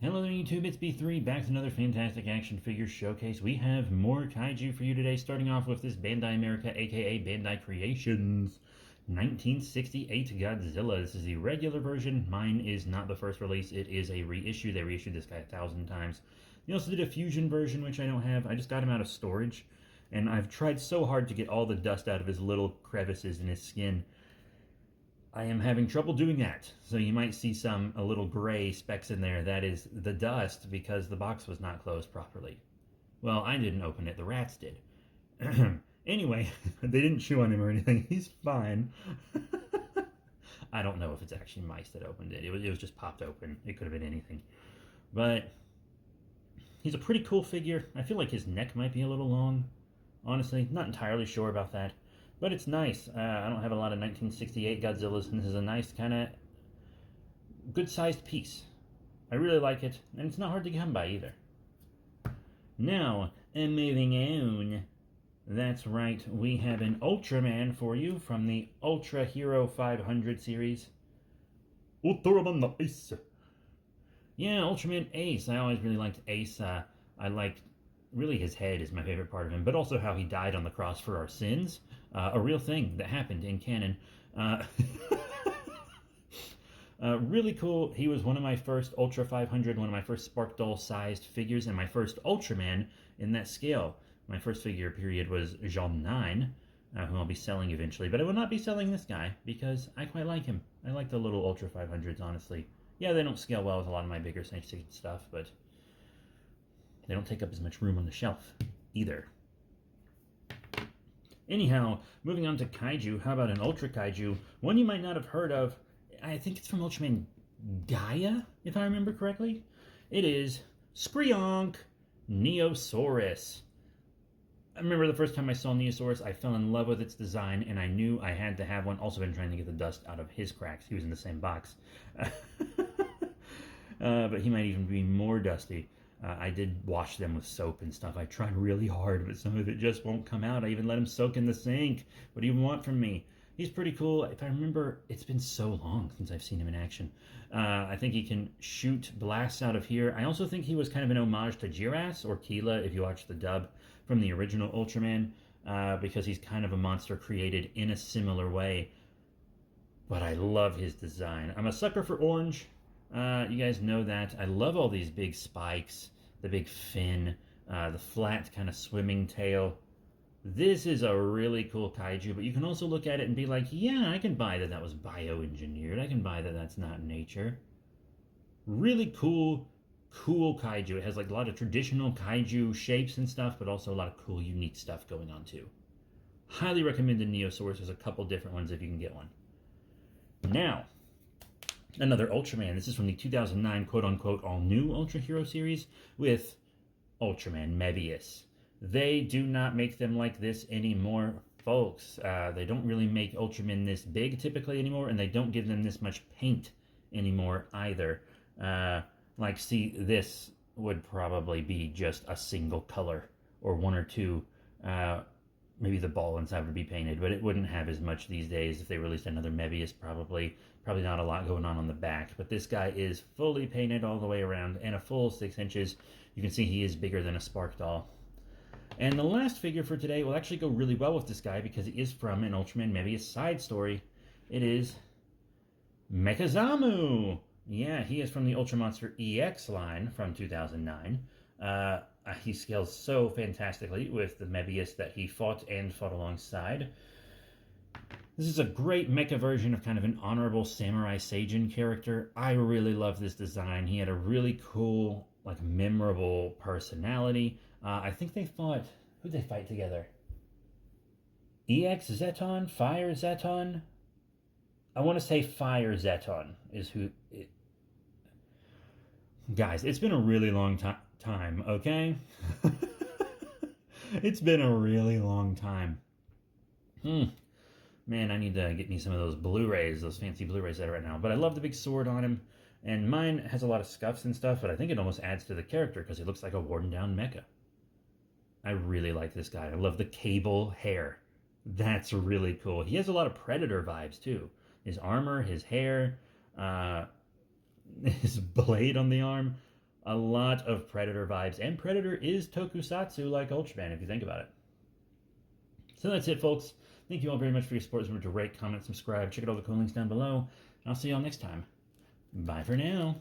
Hello there YouTube, it's B3, back to another fantastic action figure showcase. We have more Kaiju for you today, starting off with this Bandai America, aka Bandai Creations 1968 Godzilla. This is the regular version. Mine is not the first release, it is a reissue. They reissued this guy 1,000 times. They also did a fusion version, which I don't have. I just got him out of storage, and I've tried so hard to get all the dust out of his little crevices in his skin. I am having trouble doing that, so you might see a little gray specks in there. That is the dust because the box was not closed properly. Well, I didn't open it, the rats did. Anyway, they didn't chew on him or anything. He's fine. I don't know if it's actually mice that opened it. It was just popped open. It could have been anything. But he's a pretty cool figure. I feel like his neck might be a little long. Honestly, not entirely sure about that. But it's nice. I don't have a lot of 1968 Godzillas, and this is a nice kind of good-sized piece. I really like it, and it's not hard to come by either. Now, moving on. That's right, we have an Ultraman for you from the Ultra Hero 500 series. Ultraman Ace. Yeah, Ultraman Ace. I always really liked Ace. I liked really his head is my favorite part of him, but also how he died on the cross for our sins. A real thing that happened in canon. Really cool. He was one of my first Ultra 500, one of my first Spark Doll sized figures, and my first Ultraman in that scale. My first figure period was Jean 9, who I'll be selling eventually, but I will not be selling this guy because I quite like him. I like the little Ultra 500s, honestly. Yeah, they don't scale well with a lot of my bigger stuff, but they don't take up as much room on the shelf either. Anyhow, moving on to Kaiju, how about an Ultra Kaiju? One you might not have heard of. I think it's from Ultraman Gaia, if I remember correctly. It is Skreonk Neosaurus. I remember the first time I saw Neosaurus, I fell in love with its design, and I knew I had to have one. Also been trying to get the dust out of his cracks. He was in the same box. But he might even be more dusty. I did wash them with soap and stuff. I tried really hard, but some of it just won't come out. I even let him soak in the sink. What do you want from me? He's pretty cool. If I remember, it's been so long since I've seen him in action. I think he can shoot blasts out of here. I also think he was kind of an homage to Jiras, or Teela, if you watch the dub from the original Ultraman, because he's kind of a monster created in a similar way. But I love his design. I'm a sucker for orange. You guys know that. I love all these big spikes, the big fin, the flat kind of swimming tail. This is a really cool Kaiju, but you can also look at it and be like, yeah, I can buy that that was bioengineered. I can buy that that's not nature. Really cool Kaiju. It has like a lot of traditional Kaiju shapes and stuff, but also a lot of cool, unique stuff going on too. Highly recommended Neosaurus. There's a couple different ones if you can get one. Now, another Ultraman. This is from the 2009 quote-unquote all-new Ultra Hero series with Ultraman Mebius. They do not make them like this anymore, folks. They don't really make Ultraman this big typically anymore, and they don't give them this much paint anymore either. See, this would probably be just a single color, or one or two. Maybe the ball inside would be painted, but it wouldn't have as much these days. If they released another Mebius, probably not a lot going on the back. But this guy is fully painted all the way around, and a full 6 inches. You can see he is bigger than a Spark Doll. And the last figure for today will actually go really well with this guy because it is from an Ultraman Mebius side story. It is Mechazamu. Yeah, he is from the Ultra Monster EX line from 2009. He scales so fantastically with the Mebius that he fought alongside. This is a great mecha version of kind of an honorable Samurai Seijin character. I really love this design. He had a really cool, memorable personality. I think they fought... Who'd they fight together? EX Zeton? Fire Zeton? I want to say Fire Zeton is who... Guys, it's been a really long time, okay? It's been a really long time. Man, I need to get me some of those Blu-rays, those fancy Blu-rays that are right now. But I love the big sword on him. And mine has a lot of scuffs and stuff, but I think it almost adds to the character because he looks like a worn-down mecha. I really like this guy. I love the cable hair. That's really cool. He has a lot of Predator vibes, too. His armor, his hair, his blade on the arm. a lot of Predator vibes, and Predator is tokusatsu like Ultraman if you think about it. So that's it, folks. Thank you all very much for your support. Remember to rate, comment, subscribe, check out all the cool links down below, and I'll see you all next time. Bye for now.